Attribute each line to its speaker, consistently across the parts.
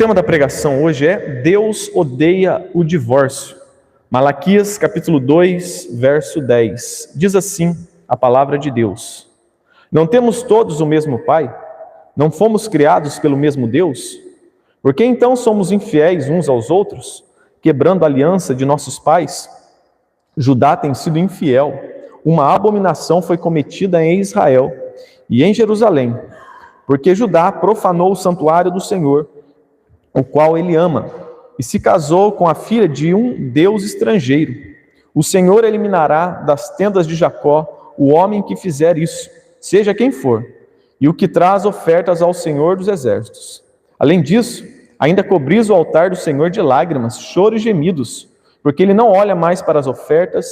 Speaker 1: tema da pregação hoje é Deus odeia o divórcio. Malaquias capítulo 2, verso 10. Diz assim a palavra de Deus: Não temos todos o mesmo Pai? Não fomos criados pelo mesmo Deus? Por que então somos infiéis uns aos outros, quebrando a aliança de nossos pais? Judá tem sido infiel. Uma abominação foi cometida em Israel e em Jerusalém, porque Judá profanou o santuário do Senhor, o qual ele ama, e se casou com a filha de um deus estrangeiro. O Senhor eliminará das tendas de Jacó o homem que fizer isso, seja quem for, e o que traz ofertas ao Senhor dos exércitos. Além disso, ainda cobris o altar do Senhor de lágrimas, choro e gemidos, porque ele não olha mais para as ofertas,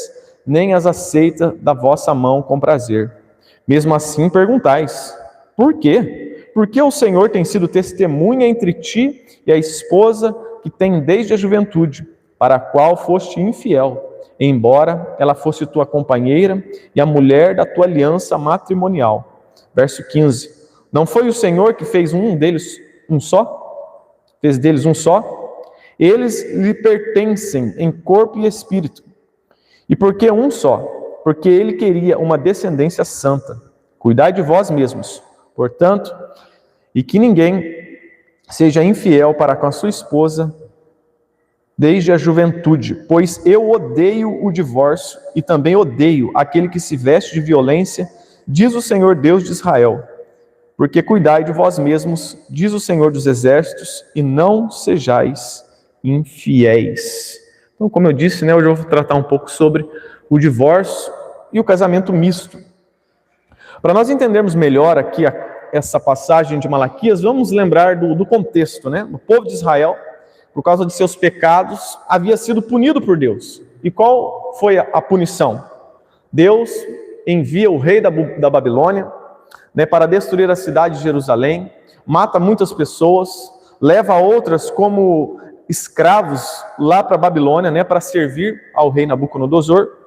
Speaker 1: nem as aceita da vossa mão com prazer. Mesmo assim perguntais: por quê? Porque o Senhor tem sido testemunha entre ti e a esposa que tem desde a juventude, para a qual foste infiel, embora ela fosse tua companheira e a mulher da tua aliança matrimonial. Verso 15. Não foi o Senhor que fez deles um só? Fez deles um só? Eles lhe pertencem em corpo e espírito. E por que um só? Porque ele queria uma descendência santa. Cuidai de vós mesmos, portanto, e que ninguém seja infiel para com a sua esposa desde a juventude, pois eu odeio o divórcio e também odeio aquele que se veste de violência, diz o Senhor Deus de Israel. Porque cuidai de vós mesmos, diz o Senhor dos exércitos, e não sejais infiéis. Então, como eu disse, hoje eu vou tratar um pouco sobre o divórcio e o casamento misto. Para nós entendermos melhor aqui essa passagem de Malaquias, vamos lembrar do contexto, O povo de Israel, por causa de seus pecados, havia sido punido por Deus. E qual foi a punição? Deus envia o rei da Babilônia, para destruir a cidade de Jerusalém, mata muitas pessoas, leva outras como escravos lá para a Babilônia, para servir ao rei Nabucodonosor.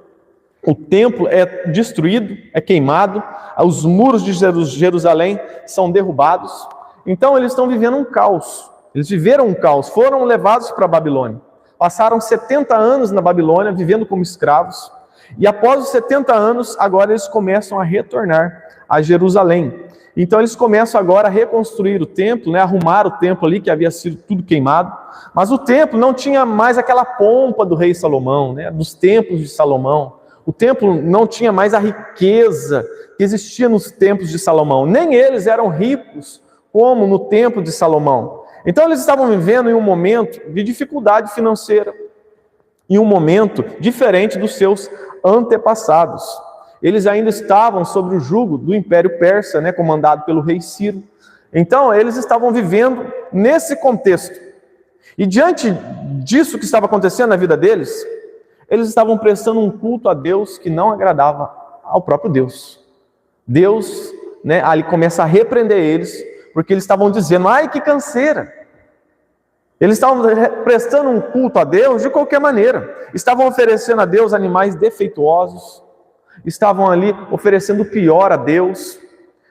Speaker 1: O templo é destruído, é queimado, os muros de Jerusalém são derrubados. Então eles estão vivendo um caos. Eles viveram um caos, foram levados para a Babilônia. Passaram 70 anos na Babilônia, vivendo como escravos. E após os 70 anos, agora eles começam a retornar a Jerusalém. Então eles começam agora a reconstruir o templo, arrumar o templo ali, que havia sido tudo queimado. Mas o templo não tinha mais aquela pompa do rei Salomão, dos templos de Salomão. O templo não tinha mais a riqueza que existia nos templos de Salomão. Nem eles eram ricos como no templo de Salomão. Então eles estavam vivendo em um momento de dificuldade financeira, em um momento diferente dos seus antepassados. Eles ainda estavam sob o jugo do Império Persa, comandado pelo rei Ciro. Então eles estavam vivendo nesse contexto. E diante disso que estava acontecendo na vida deles, eles estavam prestando um culto a Deus que não agradava ao próprio Deus. Deus, ali começa a repreender eles, porque eles estavam dizendo: ai, que canseira! Eles estavam prestando um culto a Deus de qualquer maneira. Estavam oferecendo a Deus animais defeituosos. Estavam ali oferecendo o pior a Deus.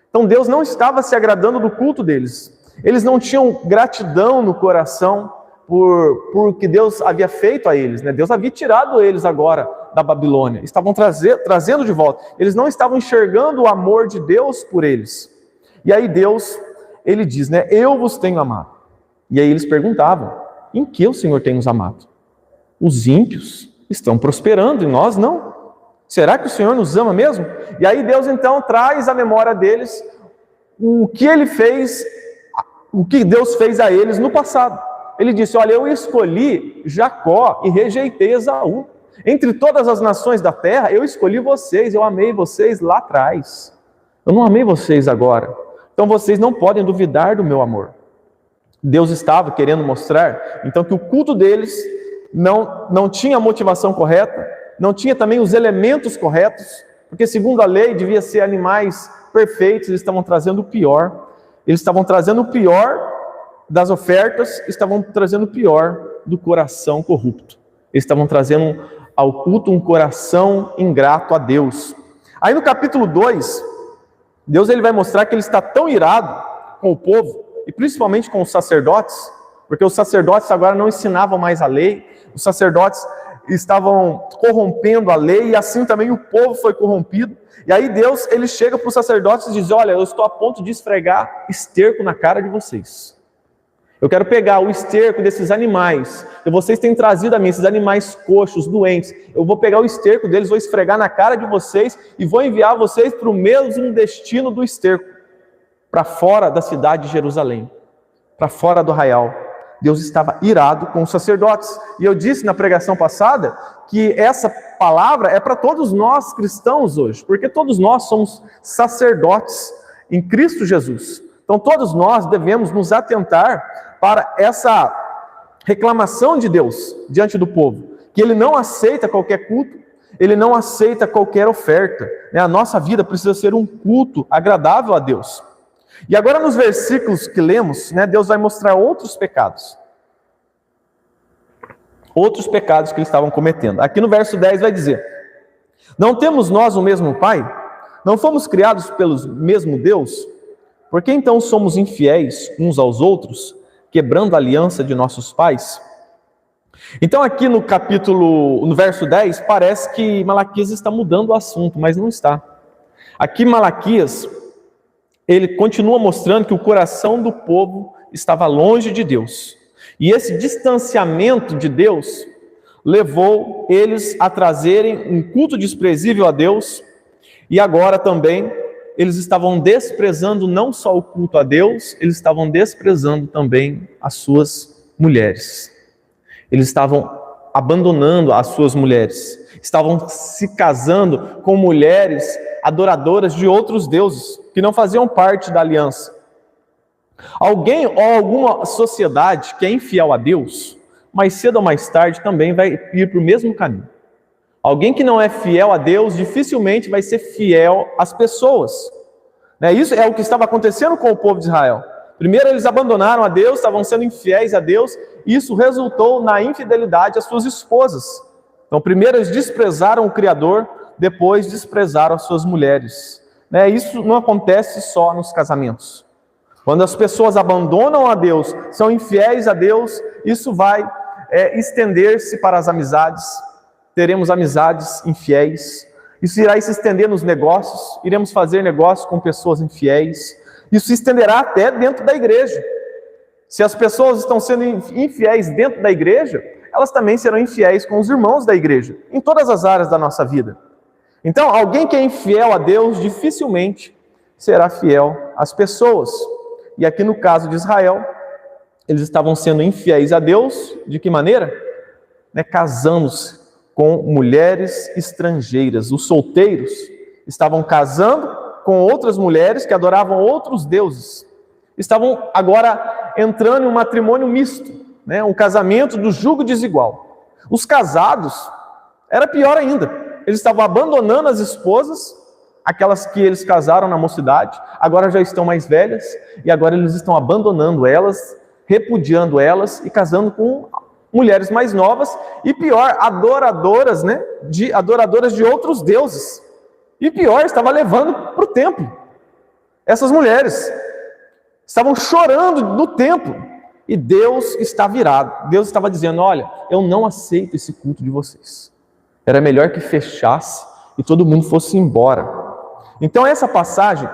Speaker 1: Então Deus não estava se agradando do culto deles. Eles não tinham gratidão no coração por que Deus havia feito a eles. Deus havia tirado eles agora da Babilônia. Estavam trazendo de volta. Eles não estavam enxergando o amor de Deus por eles. E aí Deus, ele diz, eu vos tenho amado. E aí eles perguntavam: em que o Senhor tem nos amado? Os ímpios estão prosperando e nós não. Será que o Senhor nos ama mesmo? E aí Deus então traz à memória deles o que ele fez, o que Deus fez a eles no passado. Ele disse: olha, eu escolhi Jacó e rejeitei Esaú. Entre todas as nações da terra, eu escolhi vocês, eu amei vocês lá atrás. Eu não amei vocês agora. Então vocês não podem duvidar do meu amor. Deus estava querendo mostrar, então, que o culto deles não tinha a motivação correta, não tinha também os elementos corretos, porque segundo a lei devia ser animais perfeitos. Eles estavam trazendo o pior. Eles estavam trazendo o pior das ofertas, estavam trazendo o pior do coração corrupto. Eles estavam trazendo ao culto um coração ingrato a Deus. Aí no capítulo 2, Deus ele vai mostrar que ele está tão irado com o povo, e principalmente com os sacerdotes, porque os sacerdotes agora não ensinavam mais a lei, os sacerdotes estavam corrompendo a lei, e assim também o povo foi corrompido. E aí Deus, ele chega para os sacerdotes e diz: olha, eu estou a ponto de esfregar esterco na cara de vocês. Eu quero pegar o esterco desses animais que vocês têm trazido a mim, esses animais coxos, doentes. Eu vou pegar o esterco deles, vou esfregar na cara de vocês e vou enviar vocês para o mesmo destino do esterco, para fora da cidade de Jerusalém, para fora do arraial. Deus estava irado com os sacerdotes. E eu disse na pregação passada que essa palavra é para todos nós cristãos hoje, porque todos nós somos sacerdotes em Cristo Jesus. Então todos nós devemos nos atentar para essa reclamação de Deus diante do povo, que Ele não aceita qualquer culto, Ele não aceita qualquer oferta. A nossa vida precisa ser um culto agradável a Deus. E agora nos versículos que lemos, Deus vai mostrar outros pecados. Outros pecados que eles estavam cometendo. Aqui no verso 10 vai dizer: não temos nós o mesmo Pai? Não fomos criados pelo mesmo Deus? Por que então somos infiéis uns aos outros, quebrando a aliança de nossos pais? Então aqui no verso 10, parece que Malaquias está mudando o assunto, mas não está. Aqui Malaquias, ele continua mostrando que o coração do povo estava longe de Deus. E esse distanciamento de Deus levou eles a trazerem um culto desprezível a Deus, e agora também eles estavam desprezando não só o culto a Deus, eles estavam desprezando também as suas mulheres. Eles estavam abandonando as suas mulheres, estavam se casando com mulheres adoradoras de outros deuses, que não faziam parte da aliança. Alguém ou alguma sociedade que é infiel a Deus, mais cedo ou mais tarde também vai ir para o mesmo caminho. Alguém que não é fiel a Deus dificilmente vai ser fiel às pessoas. Isso é o que estava acontecendo com o povo de Israel. Primeiro eles abandonaram a Deus, estavam sendo infiéis a Deus, e isso resultou na infidelidade às suas esposas. Então primeiro eles desprezaram o Criador, depois desprezaram as suas mulheres. Isso não acontece só nos casamentos. Quando as pessoas abandonam a Deus, são infiéis a Deus, isso vai estender-se para as amizades. Teremos amizades infiéis. Isso irá se estender nos negócios. Iremos fazer negócios com pessoas infiéis. Isso se estenderá até dentro da igreja. Se as pessoas estão sendo infiéis dentro da igreja, elas também serão infiéis com os irmãos da igreja, em todas as áreas da nossa vida. Então, alguém que é infiel a Deus, dificilmente será fiel às pessoas. E aqui no caso de Israel, eles estavam sendo infiéis a Deus, de que maneira? Casando-se com mulheres estrangeiras. Os solteiros estavam casando com outras mulheres que adoravam outros deuses. Estavam agora entrando em um matrimônio misto, um casamento do jugo desigual. Os casados, era pior ainda. Eles estavam abandonando as esposas, aquelas que eles casaram na mocidade, agora já estão mais velhas, e agora eles estão abandonando elas, repudiando elas e casando com mulheres mais novas, e pior, adoradoras de outros deuses. E pior, estava levando para o templo. Essas mulheres estavam chorando no templo, e Deus estava irado. Deus estava dizendo: olha, eu não aceito esse culto de vocês. Era melhor que fechasse e todo mundo fosse embora. Então essa passagem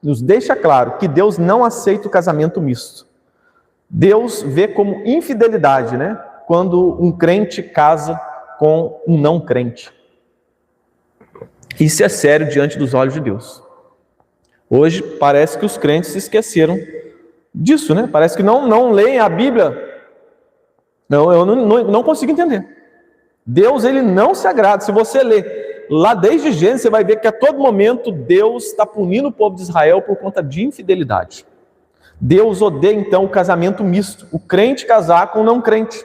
Speaker 1: nos deixa claro que Deus não aceita o casamento misto. Deus vê como infidelidade, quando um crente casa com um não crente. Isso é sério diante dos olhos de Deus. Hoje parece que os crentes se esqueceram disso, Parece que não leem a Bíblia. Eu não consigo entender. Deus, ele não se agrada. Se você ler lá desde Gênesis, você vai ver que a todo momento Deus está punindo o povo de Israel por conta de infidelidade. Deus odeia então o casamento misto, o crente casar com o não crente.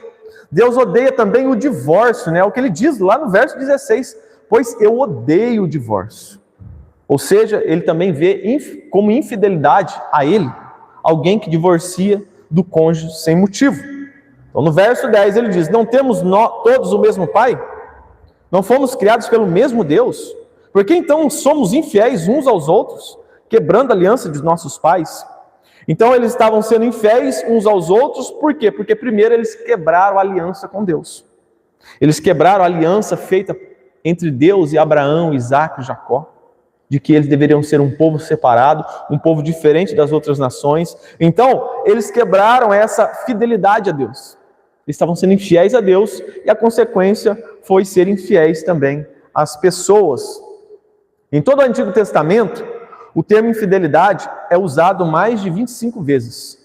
Speaker 1: Deus odeia também o divórcio, o que ele diz lá no verso 16, pois eu odeio o divórcio. Ou seja, ele também vê como infidelidade a ele, alguém que divorcia do cônjuge sem motivo. Então no verso 10 ele diz: não temos todos o mesmo Pai? Não fomos criados pelo mesmo Deus? Por que então somos infiéis uns aos outros, quebrando a aliança de nossos pais? Então eles estavam sendo infiéis uns aos outros, por quê? Porque primeiro eles quebraram a aliança com Deus. Eles quebraram a aliança feita entre Deus e Abraão, Isaac e Jacó, de que eles deveriam ser um povo separado, um povo diferente das outras nações. Então, eles quebraram essa fidelidade a Deus. Eles estavam sendo infiéis a Deus e a consequência foi ser infiéis também às pessoas. Em todo o Antigo Testamento, o termo infidelidade é usado mais de 25 vezes.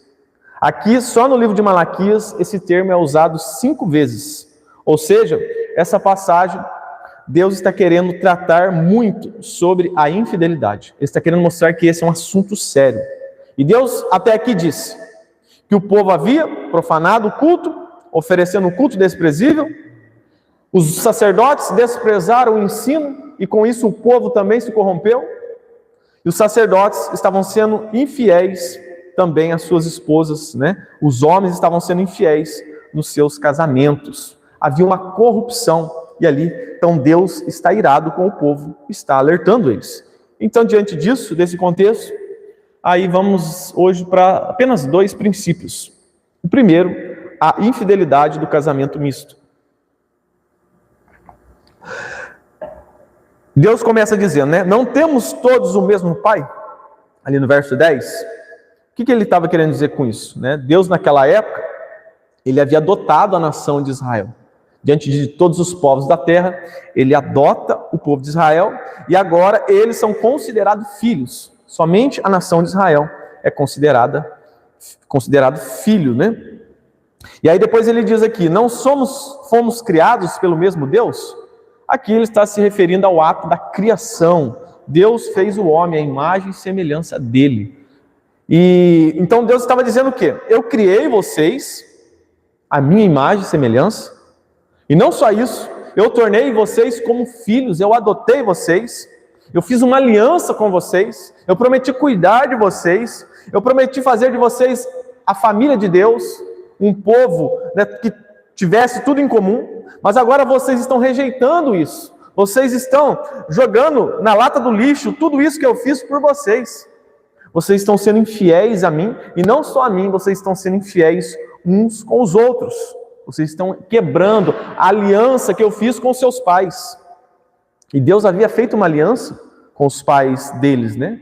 Speaker 1: Aqui, só no livro de Malaquias, esse termo é usado 5 vezes. Ou seja, essa passagem, Deus está querendo tratar muito sobre a infidelidade. Ele está querendo mostrar que esse é um assunto sério. E Deus até aqui disse que o povo havia profanado o culto, oferecendo um culto desprezível. Os sacerdotes desprezaram o ensino e com isso o povo também se corrompeu. E os sacerdotes estavam sendo infiéis também às suas esposas, né? Os homens estavam sendo infiéis nos seus casamentos. Havia uma corrupção e ali, então Deus está irado com o povo, está alertando eles. Então, diante disso, desse contexto, aí vamos hoje para apenas 2 princípios. O primeiro, a infidelidade do casamento misto. Deus começa dizendo, né? Não temos todos o mesmo pai? Ali no verso 10. O que ele estava querendo dizer com isso, né? Deus, naquela época, ele havia adotado a nação de Israel. Diante de todos os povos da terra, ele adota o povo de Israel e agora eles são considerados filhos. Somente a nação de Israel é considerado filho, né? E aí depois ele diz aqui, não fomos criados pelo mesmo Deus? Aqui ele está se referindo ao ato da criação. Deus fez o homem à imagem e semelhança dele. E então Deus estava dizendo o quê? Eu criei vocês à minha imagem e semelhança. E não só isso, eu tornei vocês como filhos, eu adotei vocês, eu fiz uma aliança com vocês, eu prometi cuidar de vocês, eu prometi fazer de vocês a família de Deus, um povo, né, que tivesse tudo em comum, mas agora vocês estão rejeitando isso, vocês estão jogando na lata do lixo tudo isso que eu fiz por vocês. Vocês estão sendo infiéis a mim, e não só a mim, vocês estão sendo infiéis uns com os outros. Vocês estão quebrando a aliança que eu fiz com seus pais. E Deus havia feito uma aliança com os pais deles, né?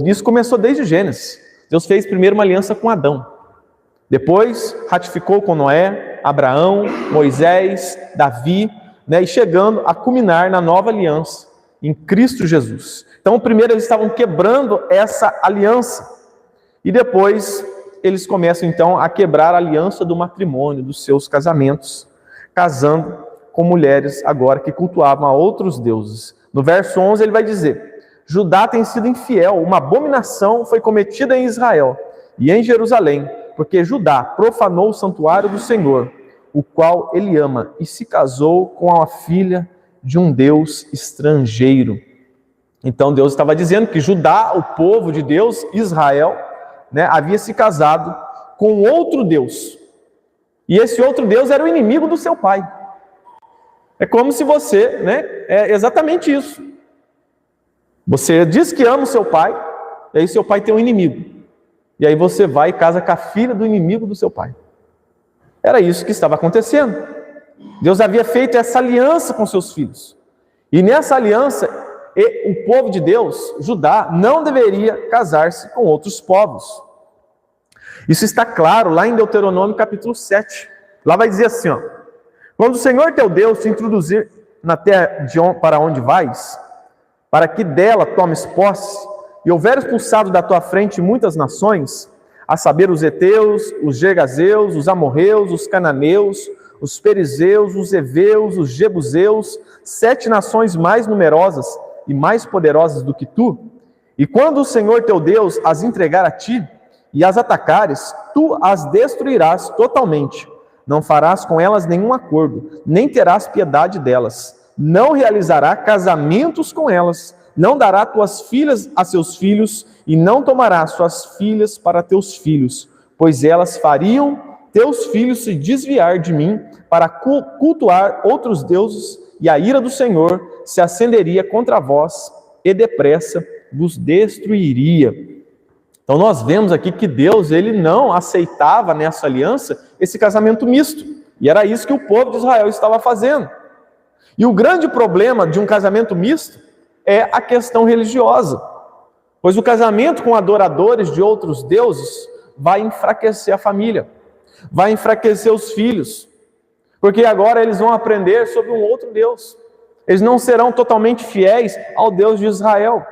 Speaker 1: Isso começou desde Gênesis. Deus fez primeiro uma aliança com Adão. Depois ratificou com Noé, Abraão, Moisés, Davi, né? E chegando a culminar na nova aliança em Cristo Jesus. Então, primeiro eles estavam quebrando essa aliança. E depois eles começam então a quebrar a aliança do matrimônio, dos seus casamentos, casando com mulheres agora que cultuavam a outros deuses. No verso 11 ele vai dizer, Judá tem sido infiel, uma abominação foi cometida em Israel e em Jerusalém, porque Judá profanou o santuário do Senhor, o qual ele ama, e se casou com a filha de um Deus estrangeiro. Então Deus estava dizendo que Judá, o povo de Deus, Israel, né, havia se casado com outro Deus. E esse outro Deus era o inimigo do seu pai. É como se você, né, é exatamente isso. Você diz que ama o seu pai, e aí seu pai tem um inimigo. E aí você vai e casa com a filha do inimigo do seu pai. Era isso que estava acontecendo. Deus havia feito essa aliança com seus filhos. E nessa aliança, o povo de Deus, Judá, não deveria casar-se com outros povos. Isso está claro lá em Deuteronômio capítulo 7. Lá vai dizer assim, ó, quando o Senhor teu Deus te introduzir na terra para onde vais, para que dela tomes posse, e houver expulsado da tua frente muitas nações, a saber os heteus, os gergazeus, os amorreus, os cananeus, os perizeus, os heveus, os jebuseus, 7 nações mais numerosas e mais poderosas do que tu, e quando o Senhor teu Deus as entregar a ti, e as atacares, tu as destruirás totalmente, não farás com elas nenhum acordo, nem terás piedade delas, não realizará casamentos com elas, não dará tuas filhas a seus filhos, e não tomará suas filhas para teus filhos, pois elas fariam teus filhos se desviar de mim, para cultuar outros deuses, e a ira do Senhor se acenderia contra vós, e depressa vos destruiria. Então nós vemos aqui que Deus, ele não aceitava nessa aliança esse casamento misto. E era isso que o povo de Israel estava fazendo. E o grande problema de um casamento misto é a questão religiosa. Pois o casamento com adoradores de outros deuses vai enfraquecer a família, vai enfraquecer os filhos, porque agora eles vão aprender sobre um outro Deus. Eles não serão totalmente fiéis ao Deus de Israel.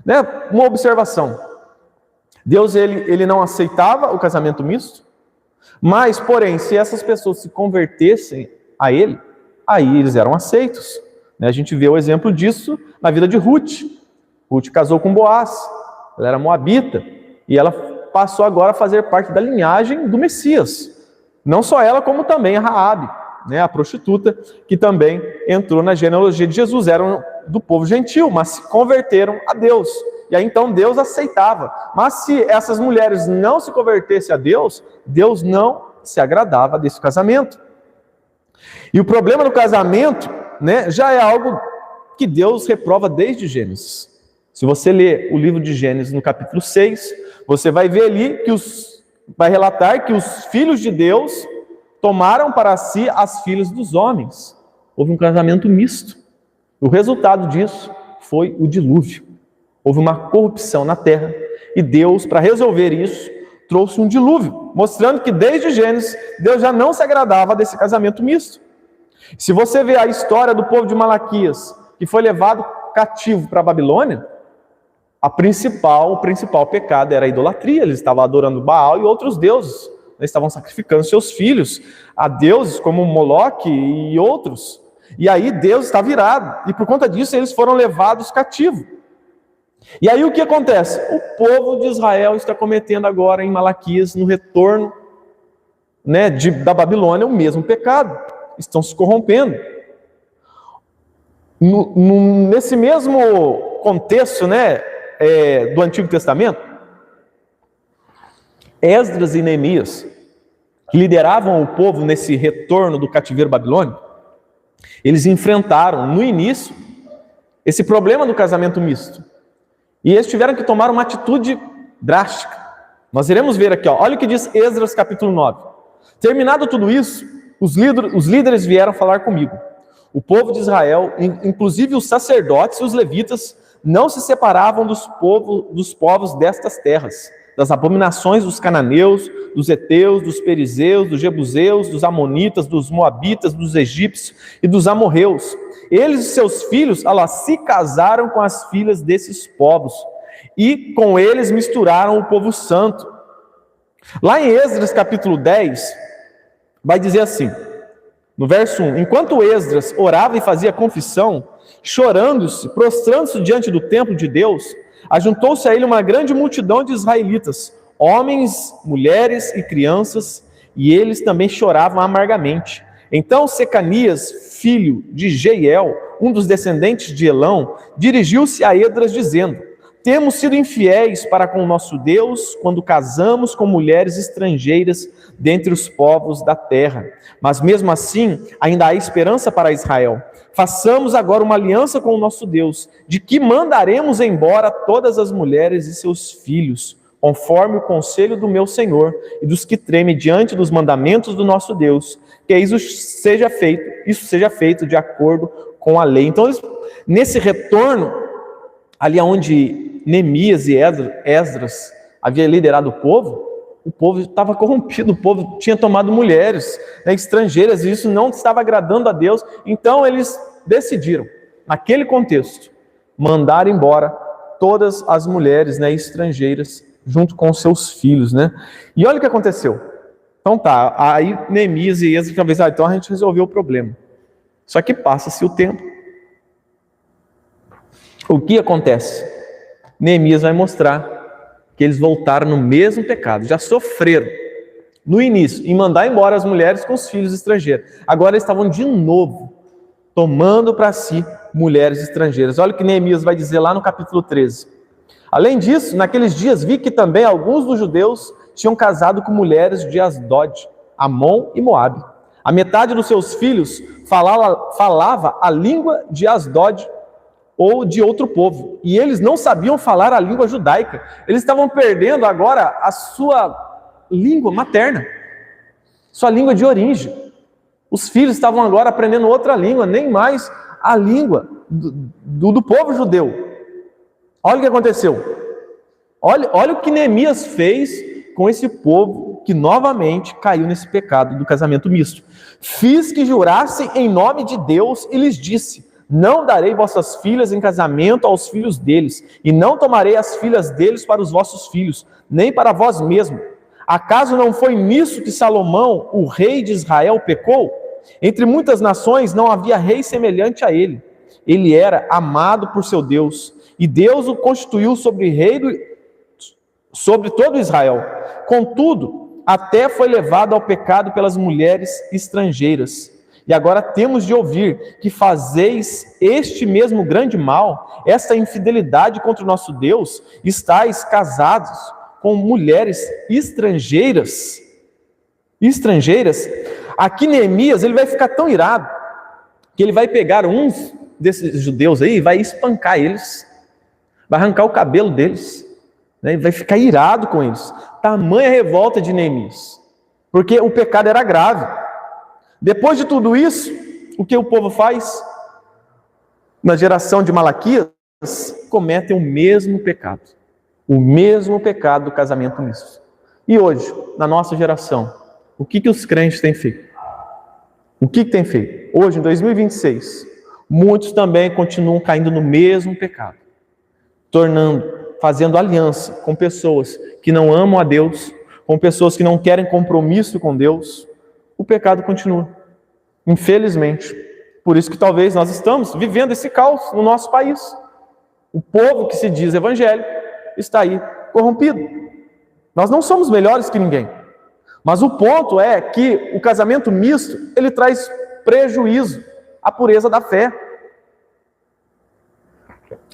Speaker 1: Né? Uma observação. Deus ele não aceitava o casamento misto, mas, porém, se essas pessoas se convertessem a ele, aí eles eram aceitos. A gente vê o exemplo disso na vida de Ruth. Ruth casou com Boaz, ela era moabita, e ela passou agora a fazer parte da linhagem do Messias. Não só ela, como também a Raabe, a prostituta, que também entrou na genealogia de Jesus. Eram do povo gentil, mas se converteram a Deus. E aí então Deus aceitava. Mas se essas mulheres não se convertessem a Deus, Deus não se agradava desse casamento. E o problema do casamento, já é algo que Deus reprova desde Gênesis. Se você ler o livro de Gênesis no capítulo 6, você vai ver ali que vai relatar que os filhos de Deus tomaram para si as filhas dos homens. Houve um casamento misto. O resultado disso foi o dilúvio. Houve uma corrupção na terra e Deus, para resolver isso, trouxe um dilúvio, mostrando que desde Gênesis, Deus já não se agradava desse casamento misto. Se você vê a história do povo de Malaquias, que foi levado cativo para a Babilônia, o principal pecado era a idolatria. Eles estavam adorando Baal e outros deuses. Eles estavam sacrificando seus filhos a deuses como Moloque e outros. E aí Deus está virado. E por conta disso eles foram levados cativos. E aí o que acontece? O povo de Israel está cometendo agora em Malaquias, no retorno da Babilônia, o mesmo pecado. Estão se corrompendo. Nesse mesmo contexto, do Antigo Testamento, Esdras e Neemias, que lideravam o povo nesse retorno do cativeiro babilônico, eles enfrentaram no início esse problema do casamento misto. E eles tiveram que tomar uma atitude drástica. Nós iremos ver aqui, olha o que diz Esdras capítulo 9. Terminado tudo isso, os líderes vieram falar comigo. O povo de Israel, inclusive os sacerdotes e os levitas, não se separavam dos povos destas terras, das abominações dos cananeus, dos heteus, dos perizeus, dos jebuseus, dos amonitas, dos moabitas, dos egípcios e dos amorreus. Eles e seus filhos, se casaram com as filhas desses povos e com eles misturaram o povo santo. Lá em Esdras capítulo 10, vai dizer assim, no verso 1, enquanto Esdras orava e fazia confissão, chorando-se, prostrando-se diante do templo de Deus, ajuntou-se a ele uma grande multidão de israelitas, homens, mulheres e crianças, e eles também choravam amargamente. Então Secanias, filho de Jeiel, um dos descendentes de Elão, dirigiu-se a Esdras dizendo, temos sido infiéis para com o nosso Deus quando casamos com mulheres estrangeiras dentre os povos da terra. Mas mesmo assim, ainda há esperança para Israel. Façamos agora uma aliança com o nosso Deus, de que mandaremos embora todas as mulheres e seus filhos, conforme o conselho do meu Senhor e dos que tremem diante dos mandamentos do nosso Deus, que isso seja feito de acordo com a lei. Então, nesse retorno, ali onde Neemias e Esdras havia liderado o povo estava corrompido, o povo tinha tomado mulheres estrangeiras, e isso não estava agradando a Deus. Então eles decidiram, naquele contexto, mandar embora todas as mulheres estrangeiras, junto com seus filhos. E olha o que aconteceu. Então aí Neemias e Esdras talvez, então a gente resolveu o problema. Só que passa-se o tempo. O que acontece? Neemias vai mostrar que eles voltaram no mesmo pecado, já sofreram no início em mandar embora as mulheres com os filhos estrangeiros. Agora eles estavam de novo tomando para si mulheres estrangeiras. Olha o que Neemias vai dizer lá no capítulo 13. Além disso, naqueles dias vi que também alguns dos judeus tinham casado com mulheres de Asdod, Amon e Moabe. A metade dos seus filhos falava a língua de Asdod, ou de outro povo. E eles não sabiam falar a língua judaica. Eles estavam perdendo agora a sua língua materna, sua língua de origem. Os filhos estavam agora aprendendo outra língua, nem mais a língua do povo judeu. Olha o que aconteceu. Olha o que Neemias fez com esse povo que novamente caiu nesse pecado do casamento misto. Fiz que jurassem em nome de Deus e lhes disse: não darei vossas filhas em casamento aos filhos deles, e não tomarei as filhas deles para os vossos filhos, nem para vós mesmos. Acaso não foi nisso que Salomão, o rei de Israel, pecou? Entre muitas nações não havia rei semelhante a ele. Ele era amado por seu Deus, e Deus o constituiu sobre todo Israel. Contudo, até foi levado ao pecado pelas mulheres estrangeiras. E agora temos de ouvir que fazeis este mesmo grande mal, esta infidelidade contra o nosso Deus, estáis casados com mulheres estrangeiras. Aqui Neemias, ele vai ficar tão irado, que ele vai pegar uns desses judeus aí e vai espancar eles, vai arrancar o cabelo deles, né? Vai ficar irado com eles. Tamanha revolta de Neemias, porque o pecado era grave. Depois de tudo isso, o que o povo faz? Na geração de Malaquias, cometem o mesmo pecado do casamento misto. E hoje, na nossa geração, o que os crentes têm feito? O que tem feito? Hoje, em 2026, muitos também continuam caindo no mesmo pecado, fazendo aliança com pessoas que não amam a Deus, com pessoas que não querem compromisso com Deus. O pecado continua, infelizmente. Por isso que talvez nós estamos vivendo esse caos no nosso país. O povo que se diz evangélico está aí corrompido. Nós não somos melhores que ninguém. Mas o ponto é que o casamento misto, ele traz prejuízo à pureza da fé.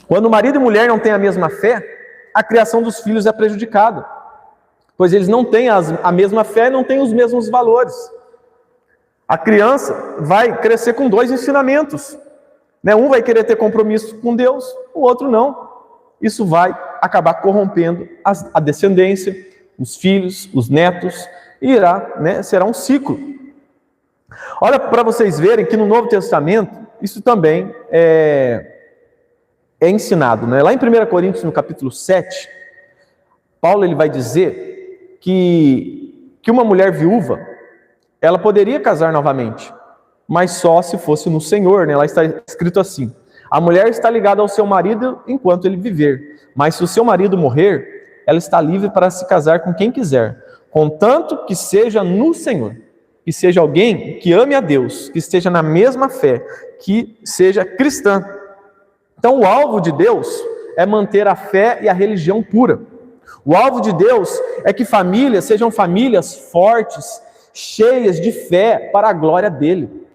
Speaker 1: Quando marido e mulher não têm a mesma fé, a criação dos filhos é prejudicada, pois eles não têm a mesma fé e não têm os mesmos valores. A criança vai crescer com dois ensinamentos, né? Um vai querer ter compromisso com Deus, o outro não. Isso vai acabar corrompendo a descendência, os filhos, os netos, e será um ciclo. Olha, para vocês verem que no Novo Testamento, isso também é ensinado, né? Lá em 1 Coríntios, no capítulo 7, Paulo ele vai dizer que uma mulher viúva, ela poderia casar novamente, mas só se fosse no Senhor, né? Lá está escrito assim: a mulher está ligada ao seu marido enquanto ele viver, mas se o seu marido morrer, ela está livre para se casar com quem quiser, contanto que seja no Senhor, que seja alguém que ame a Deus, que esteja na mesma fé, que seja cristã. Então o alvo de Deus é manter a fé e a religião pura. O alvo de Deus é que famílias sejam famílias fortes, cheias de fé para a glória dele.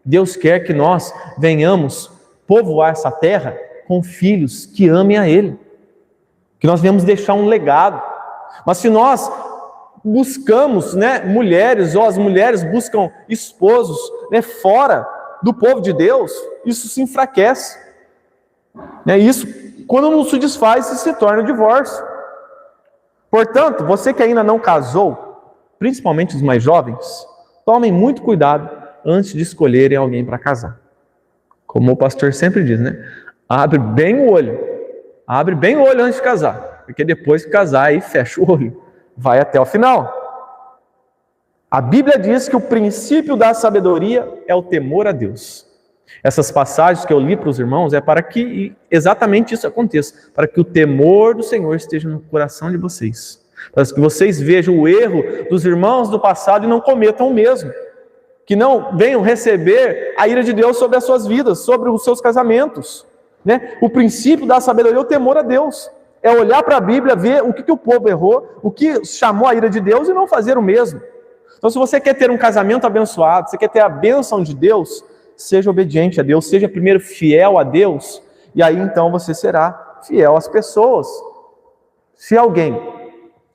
Speaker 1: Deus quer que nós venhamos povoar essa terra com filhos que amem a ele, que nós venhamos deixar um legado. Mas se nós buscamos, mulheres, ou as mulheres buscam esposos, fora do povo de Deus, isso se enfraquece. Isso, quando não se desfaz, se torna divórcio. Portanto, você que ainda não casou, principalmente os mais jovens, tomem muito cuidado antes de escolherem alguém para casar. Como o pastor sempre diz, abre bem o olho antes de casar, porque depois que casar, aí fecha o olho, vai até o final. A Bíblia diz que o princípio da sabedoria é o temor a Deus. Essas passagens que eu li para os irmãos é para que exatamente isso aconteça, para que o temor do Senhor esteja no coração de vocês, para que vocês vejam o erro dos irmãos do passado e não cometam o mesmo, que não venham receber a ira de Deus sobre as suas vidas, sobre os seus casamentos. O princípio da sabedoria é o temor a Deus, é olhar para a Bíblia, ver o que o povo errou, o que chamou a ira de Deus e não fazer o mesmo. Então, se você quer ter um casamento abençoado, você quer ter a bênção de Deus, seja obediente a Deus, seja primeiro fiel a Deus, e aí então você será fiel às pessoas. Se alguém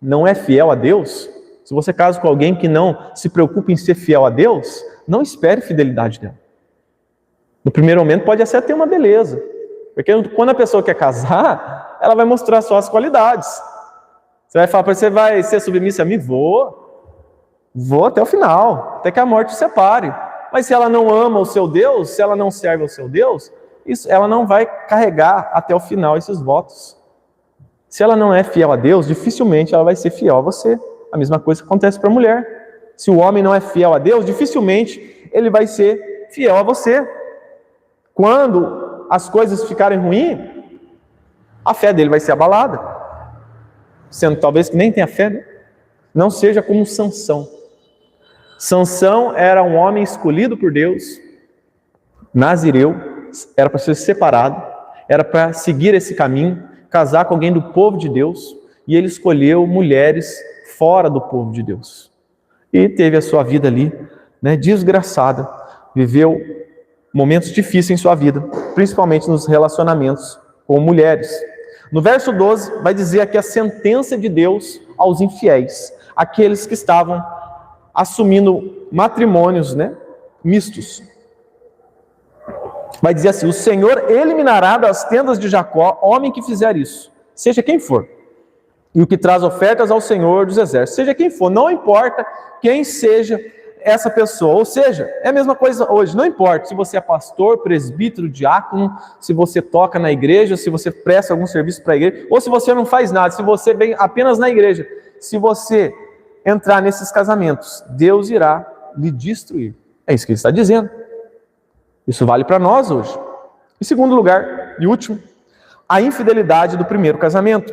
Speaker 1: não é fiel a Deus, se você casa com alguém que não se preocupa em ser fiel a Deus, não espere fidelidade dela. No primeiro momento pode até ter uma beleza, Porque quando a pessoa quer casar, ela vai mostrar só as qualidades. Você vai falar para você, vai ser submissa a mim? Vou até o final, até que a morte separe. Mas se ela não ama o seu Deus, se ela não serve ao seu Deus, ela não vai carregar até o final esses votos. Se ela não é fiel a Deus, dificilmente ela vai ser fiel a você. A mesma coisa que acontece para a mulher. Se o homem não é fiel a Deus, dificilmente ele vai ser fiel a você. Quando as coisas ficarem ruins, a fé dele vai ser abalada. Sendo talvez que nem tenha fé, né? Não seja como Sansão. Sansão era um homem escolhido por Deus, nazireu, era para ser separado, era para seguir esse caminho, casar com alguém do povo de Deus, e ele escolheu mulheres fora do povo de Deus. E teve a sua vida ali, né, desgraçada, viveu momentos difíceis em sua vida, principalmente nos relacionamentos com mulheres. No verso 12, vai dizer aqui a sentença de Deus aos infiéis, aqueles que estavam assumindo matrimônios, né, mistos. Vai dizer assim: o Senhor eliminará das tendas de Jacó homem que fizer isso, seja quem for, e o que traz ofertas ao Senhor dos exércitos, seja quem for, não importa quem seja essa pessoa. Ou seja, é a mesma coisa hoje, não importa se você é pastor, presbítero, diácono, se você toca na igreja, se você presta algum serviço para a igreja, ou se você não faz nada, se você vem apenas na igreja, se você entrar nesses casamentos, Deus irá lhe destruir. É isso que ele está dizendo. Isso vale para nós hoje. Em segundo lugar, e último, a infidelidade do primeiro casamento.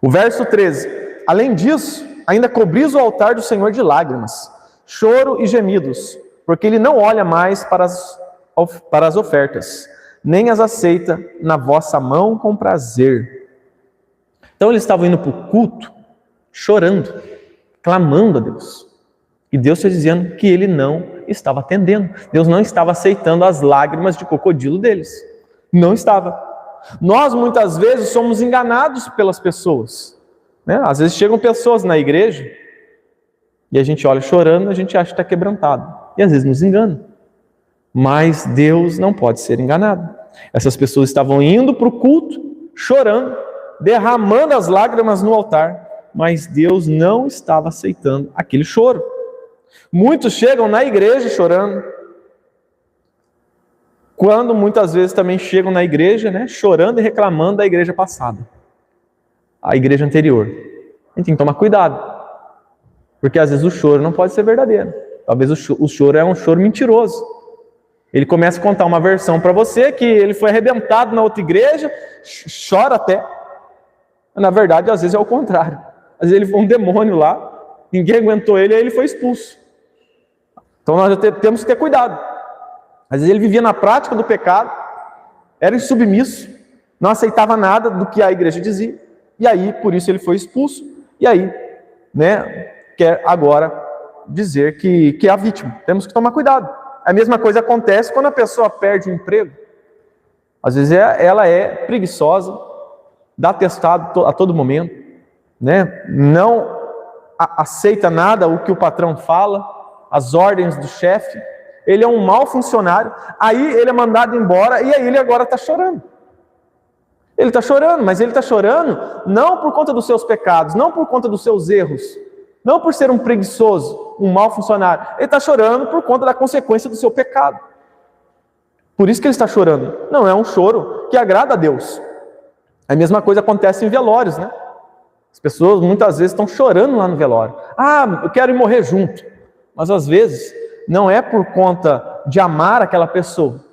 Speaker 1: O verso 13: além disso, ainda cobris o altar do Senhor de lágrimas, choro e gemidos, porque ele não olha mais para as ofertas, nem as aceita na vossa mão com prazer. Então eles estavam indo para o culto, chorando, clamando a Deus. E Deus está dizendo que ele não estava atendendo. Deus não estava aceitando as lágrimas de crocodilo deles. Não estava. Nós muitas vezes somos enganados pelas pessoas, né? Às vezes chegam pessoas na igreja e a gente olha chorando, a gente acha que está quebrantado. E às vezes nos engana. Mas Deus não pode ser enganado. Essas pessoas estavam indo para o culto, chorando, derramando as lágrimas no altar, mas Deus não estava aceitando aquele choro. Muitos chegam na igreja chorando, quando muitas vezes também chegam na igreja, né, chorando e reclamando da igreja passada, a igreja anterior. A gente tem que tomar cuidado, porque às vezes o choro não pode ser verdadeiro. Talvez o choro é um choro mentiroso. Ele começa a contar uma versão para você que ele foi arrebentado na outra igreja, chora até. Na verdade, às vezes é o contrário. Às vezes ele foi um demônio lá, ninguém aguentou ele, aí ele foi expulso. Então nós temos que ter cuidado. Às vezes ele vivia na prática do pecado, era insubmisso, não aceitava nada do que a igreja dizia, e aí por isso ele foi expulso, e aí, né, quer agora dizer que é a vítima. Temos que tomar cuidado. A mesma coisa acontece quando a pessoa perde o emprego. Às vezes ela é preguiçosa, dá atestado a todo momento, né? Não aceita nada o que o patrão fala, as ordens do chefe. Ele é um mau funcionário, aí ele é mandado embora e aí ele agora está chorando. Ele está chorando, mas ele está chorando não por conta dos seus pecados, não por conta dos seus erros, não por ser um preguiçoso, um mau funcionário. Ele está chorando por conta da consequência do seu pecado. Por isso que ele está chorando. Não é um choro que agrada a Deus. A mesma coisa acontece em velórios, né? As pessoas muitas vezes estão chorando lá no velório. Ah, eu quero ir morrer junto. Mas às vezes não é por conta de amar aquela pessoa.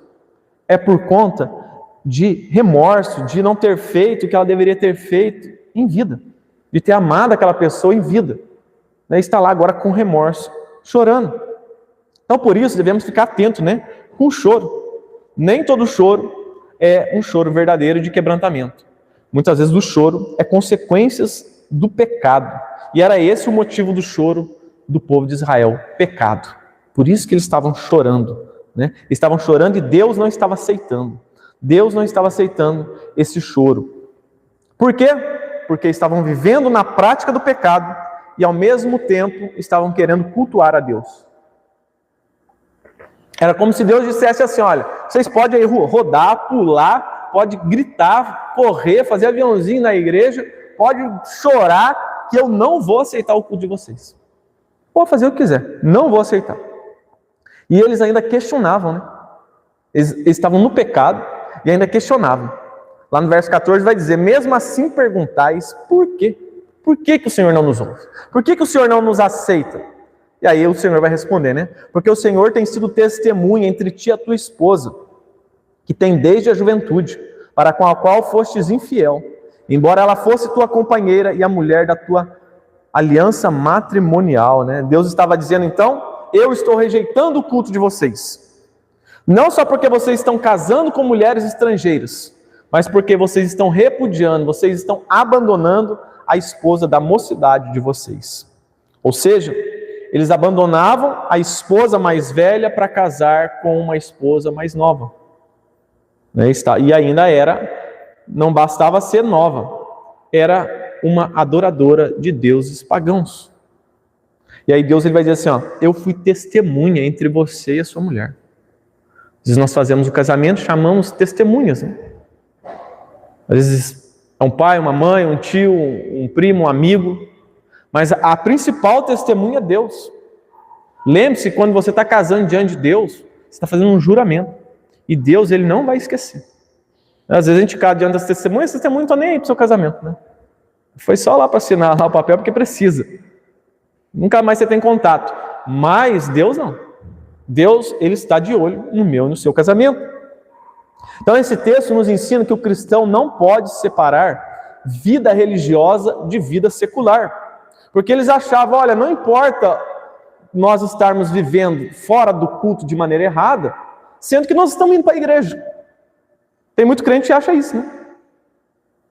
Speaker 1: É por conta de remorso, de não ter feito o que ela deveria ter feito em vida. De ter amado aquela pessoa em vida. Está lá agora com remorso, chorando. Então por isso devemos ficar atentos, né, com o choro. Nem todo choro é um choro verdadeiro de quebrantamento. Muitas vezes o choro é consequências do pecado. E era esse o motivo do choro do povo de Israel, pecado. Por isso que eles estavam chorando, né? Estavam chorando e Deus não estava aceitando. Deus não estava aceitando esse choro. Por quê? Porque estavam vivendo na prática do pecado e ao mesmo tempo estavam querendo cultuar a Deus. Era como se Deus dissesse assim, olha, vocês podem aí rodar, pular, pode gritar, correr, fazer aviãozinho na igreja, pode chorar, que eu não vou aceitar o culto de vocês. Pode fazer o que quiser, não vou aceitar. E eles ainda questionavam, né? Eles estavam no pecado e ainda questionavam. Lá no verso 14 vai dizer, mesmo assim perguntais, por quê? Por que o Senhor não nos ouve? Por que o Senhor não nos aceita? E aí o Senhor vai responder, né? Porque o Senhor tem sido testemunha entre ti e a tua esposa, que tem desde a juventude, para com a qual fostes infiel, embora ela fosse tua companheira e a mulher da tua aliança matrimonial, né? Deus estava dizendo, então, eu estou rejeitando o culto de vocês. Não só porque vocês estão casando com mulheres estrangeiras, mas porque vocês estão repudiando, vocês estão abandonando a esposa da mocidade de vocês. Ou seja, eles abandonavam a esposa mais velha para casar com uma esposa mais nova. E ainda não bastava ser nova, era uma adoradora de deuses pagãos. E aí Deus ele vai dizer assim, ó, eu fui testemunha entre você e a sua mulher. Às vezes nós fazemos o casamento, chamamos testemunhas, né? Às vezes é um pai, uma mãe, um tio, um primo, um amigo. Mas a principal testemunha é Deus. Lembre-se, quando você está casando diante de Deus, você está fazendo um juramento. E Deus, ele não vai esquecer. Às vezes a gente casa diante das testemunhas, as testemunhas não estão nem aí para o seu casamento, né? Foi só lá para assinar lá o papel porque precisa. Nunca mais você tem contato. Mas Deus não. Deus, ele está de olho no meu e no seu casamento. Então esse texto nos ensina que o cristão não pode separar vida religiosa de vida secular. Porque eles achavam, olha, não importa nós estarmos vivendo fora do culto de maneira errada, sendo que nós estamos indo para a igreja. Tem muito crente que acha isso, né?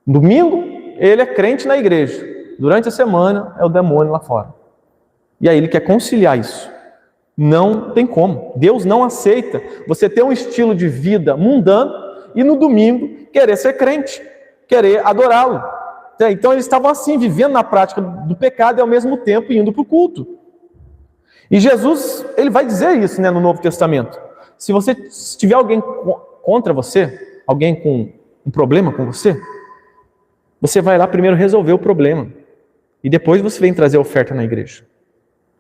Speaker 1: Domingo, ele é crente na igreja. Durante a semana, é o demônio lá fora. E aí ele quer conciliar isso. Não tem como. Deus não aceita você ter um estilo de vida mundano e no domingo querer ser crente, querer adorá-lo. Então eles estavam assim, vivendo na prática do pecado e ao mesmo tempo indo para o culto. E Jesus, ele vai dizer isso, né, no Novo Testamento. Se tiver alguém contra você, alguém com um problema com você, você vai lá primeiro resolver o problema. E depois você vem trazer a oferta na igreja.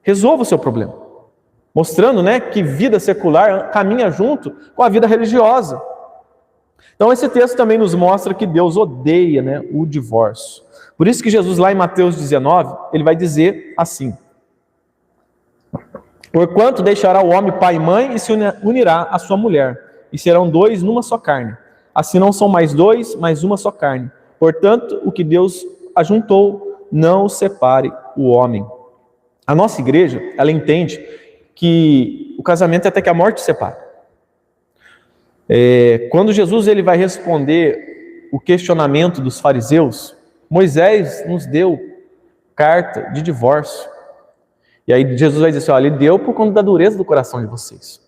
Speaker 1: Resolva o seu problema. Mostrando, né, que vida secular caminha junto com a vida religiosa. Então esse texto também nos mostra que Deus odeia, né, o divórcio. Por isso que Jesus lá em Mateus 19, ele vai dizer assim: porquanto deixará o homem pai e mãe e se unirá à sua mulher, e serão dois numa só carne. Assim não são mais dois, mas uma só carne. Portanto, o que Deus ajuntou, não o separe o homem. A nossa igreja, ela entende que o casamento é até que a morte separe. Quando Jesus ele vai responder o questionamento dos fariseus, Moisés nos deu carta de divórcio. E aí Jesus vai dizer assim, olha, ele deu por conta da dureza do coração de vocês.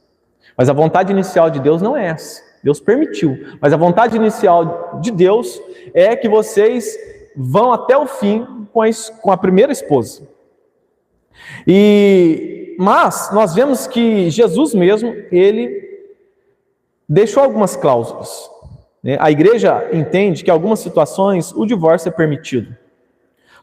Speaker 1: Mas a vontade inicial de Deus não é essa. Deus permitiu. Mas a vontade inicial de Deus é que vocês vão até o fim com a primeira esposa. Mas nós vemos que Jesus mesmo, ele deixou algumas cláusulas. A igreja entende que em algumas situações o divórcio é permitido.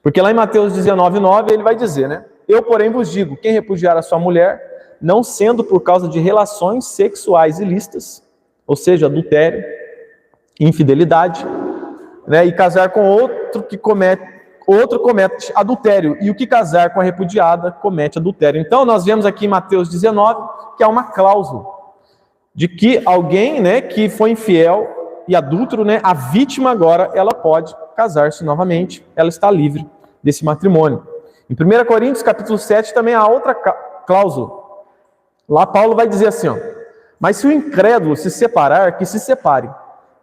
Speaker 1: Porque lá em Mateus 19:9 ele vai dizer, né? Eu, porém, vos digo, quem repudiar a sua mulher, não sendo por causa de relações sexuais ilícitas, ou seja, adultério, infidelidade, né? E casar com outro comete adultério, e o que casar com a repudiada comete adultério. Então nós vemos aqui em Mateus 19 que há uma cláusula de que alguém, né, que foi infiel e adúltero, né, a vítima agora ela pode casar-se novamente, ela está livre desse matrimônio. Em 1 Coríntios capítulo 7 também há outra cláusula. Lá Paulo vai dizer assim, ó, mas se o incrédulo se separar, que se separe.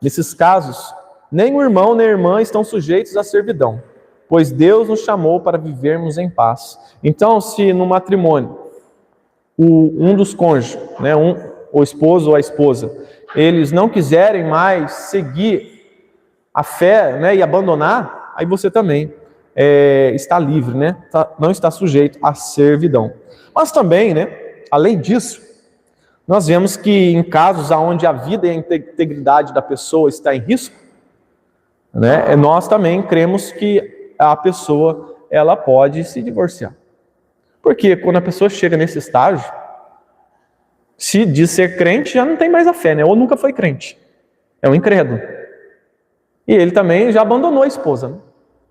Speaker 1: Nesses casos, nem o irmão nem a irmã estão sujeitos à servidão, pois Deus nos chamou para vivermos em paz. Então, se no matrimônio, um dos cônjuges, né, o esposo ou a esposa, eles não quiserem mais seguir a fé, né, e abandonar, aí você também está livre, né, não está sujeito à servidão. Mas também, né, além disso, nós vemos que em casos onde a vida e a integridade da pessoa está em risco, né, nós também cremos que a pessoa ela pode se divorciar. Porque quando a pessoa chega nesse estágio, se diz ser crente, já não tem mais a fé, né? Ou nunca foi crente. É um incrédulo. E ele também já abandonou a esposa, né?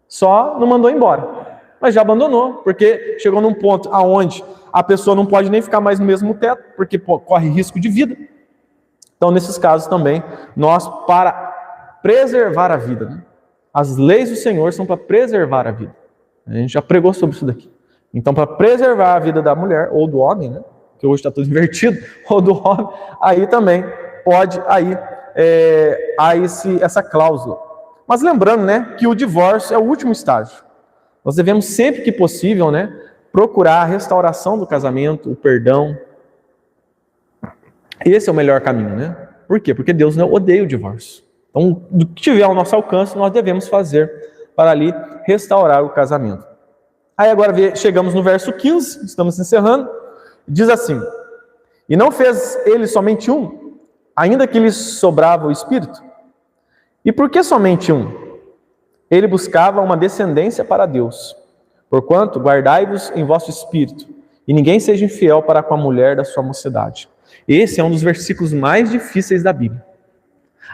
Speaker 1: Só não mandou embora. Mas já abandonou, porque chegou num ponto aonde a pessoa não pode nem ficar mais no mesmo teto, porque corre risco de vida. Então, nesses casos também, nós, para preservar a vida, né? As leis do Senhor são para preservar a vida. A gente já pregou sobre isso daqui. Então, para preservar a vida da mulher, ou do homem, né? Que hoje está tudo invertido, ou do homem, aí também pode há essa cláusula. Mas lembrando, né, que o divórcio é o último estágio. Nós devemos sempre que possível, né, procurar a restauração do casamento, o perdão. Esse é o melhor caminho, né? Por quê? Porque Deus não odeia o divórcio. Então, do que tiver ao nosso alcance, nós devemos fazer para ali restaurar o casamento. Aí agora chegamos no verso 15, estamos encerrando. Diz assim: e não fez ele somente um, ainda que lhe sobrava o espírito? E por que somente um? Ele buscava uma descendência para Deus. Porquanto, guardai-vos em vosso espírito, e ninguém seja infiel para com a mulher da sua mocidade. Esse é um dos versículos mais difíceis da Bíblia.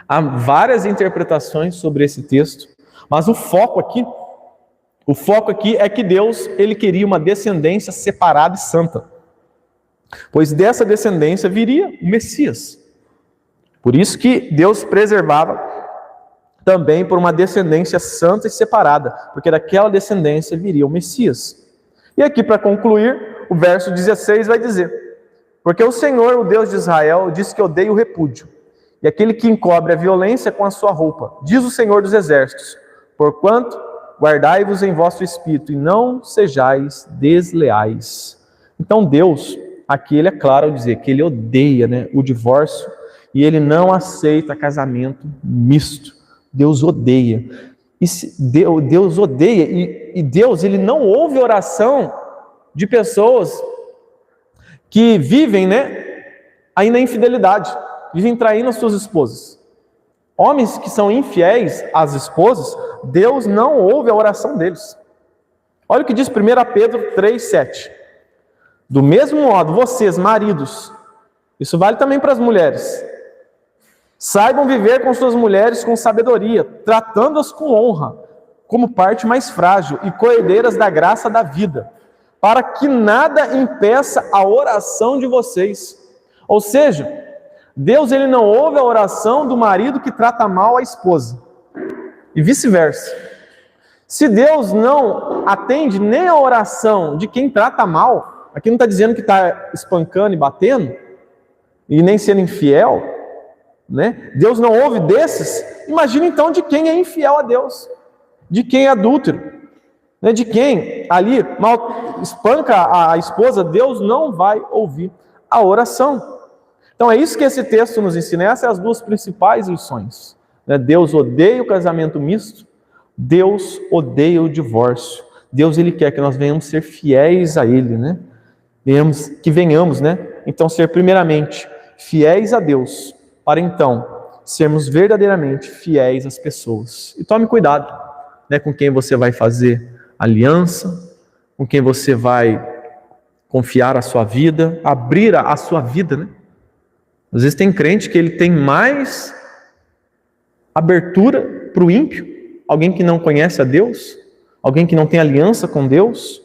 Speaker 1: Há várias interpretações sobre esse texto, mas o foco aqui é que Deus, ele queria uma descendência separada e santa. Pois dessa descendência viria o Messias. Por isso que Deus preservava também por uma descendência santa e separada, porque daquela descendência viria o Messias. E aqui, para concluir, o verso 16 vai dizer: porque o Senhor, o Deus de Israel, diz que odeia o repúdio, e aquele que encobre a violência com a sua roupa, diz o Senhor dos exércitos: porquanto guardai-vos em vosso espírito, e não sejais desleais. Então Deus, aqui ele é claro ao dizer que ele odeia, né, o divórcio, e ele não aceita casamento misto. Deus odeia. Deus odeia, e Deus, ele não ouve oração de pessoas que vivem, né, aí na infidelidade, vivem traindo as suas esposas. Homens que são infiéis às esposas, Deus não ouve a oração deles. Olha o que diz 1 Pedro 3,7. Do mesmo modo, vocês, maridos, isso vale também para as mulheres, saibam viver com suas mulheres com sabedoria, tratando-as com honra, como parte mais frágil e coerdeiras da graça da vida, para que nada impeça a oração de vocês. Ou seja, Deus, ele não ouve a oração do marido que trata mal a esposa, e vice-versa. Se Deus não atende nem a oração de quem trata mal, aqui não está dizendo que está espancando e batendo, e nem sendo infiel, né? Deus não ouve desses. Imagina então de quem é infiel a Deus, de quem é adúltero, né? De quem ali mal espanca a esposa. Deus não vai ouvir a oração. Então é isso que esse texto nos ensina. Essas são as duas principais lições, né? Deus odeia o casamento misto, Deus odeia o divórcio. Deus, ele quer que nós venhamos ser fiéis a ele, né? Venhamos, né? Então ser primeiramente fiéis a Deus, para então sermos verdadeiramente fiéis às pessoas. E tome cuidado, né, com quem você vai fazer aliança, com quem você vai confiar a sua vida, abrir a sua vida, né? Às vezes tem crente que ele tem mais abertura para o ímpio, alguém que não conhece a Deus, alguém que não tem aliança com Deus,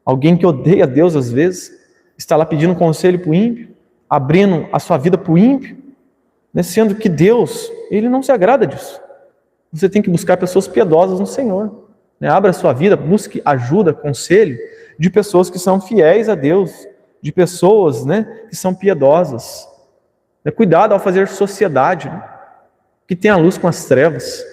Speaker 1: alguém que odeia a Deus às vezes, está lá pedindo conselho para o ímpio, abrindo a sua vida para o ímpio, né? Sendo que Deus, ele não se agrada disso. Você tem que buscar pessoas piedosas no Senhor, né? Abra a sua vida, busque ajuda, conselho de pessoas que são fiéis a Deus, de pessoas, né, que são piedosas. Cuidado ao fazer sociedade, né? Que tem a luz com as trevas.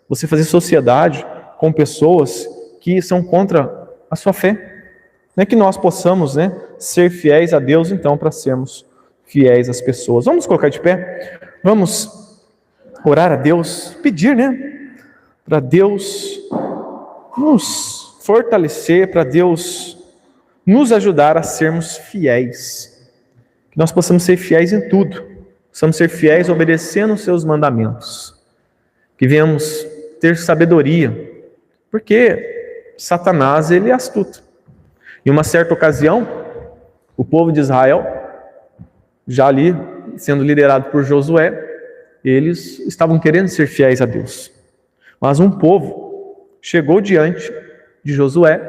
Speaker 1: Você fazer sociedade com pessoas que são contra a sua fé, né? Que nós possamos, né, ser fiéis a Deus, então, para sermos fiéis às pessoas. Vamos colocar de pé, vamos orar a Deus, pedir, né, para Deus nos fortalecer, para Deus nos ajudar a sermos fiéis. Que nós possamos ser fiéis em tudo. Possamos ser fiéis obedecendo os seus mandamentos. Que venhamos ter sabedoria. Porque Satanás, ele é astuto. Em uma certa ocasião, o povo de Israel, já ali sendo liderado por Josué, eles estavam querendo ser fiéis a Deus. Mas um povo chegou diante de Josué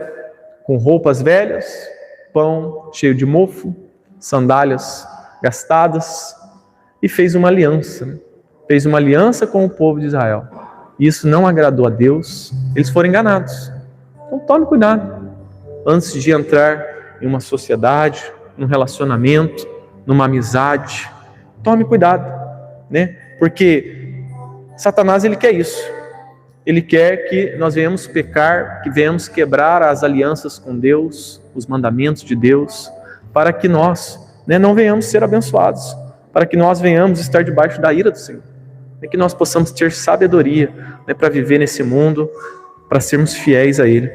Speaker 1: com roupas velhas, pão cheio de mofo, sandálias gastadas, e fez uma aliança. Fez uma aliança com o povo de Israel. Isso não agradou a Deus, eles foram enganados. Então tome cuidado antes de entrar em uma sociedade, num relacionamento, numa amizade. Tome cuidado, né? Porque Satanás, ele quer isso. Ele quer que nós venhamos pecar, que venhamos quebrar as alianças com Deus, os mandamentos de Deus, para que nós, né, não venhamos ser abençoados, para que nós venhamos estar debaixo da ira do Senhor, que nós possamos ter sabedoria, né, para viver nesse mundo, para sermos fiéis a Ele.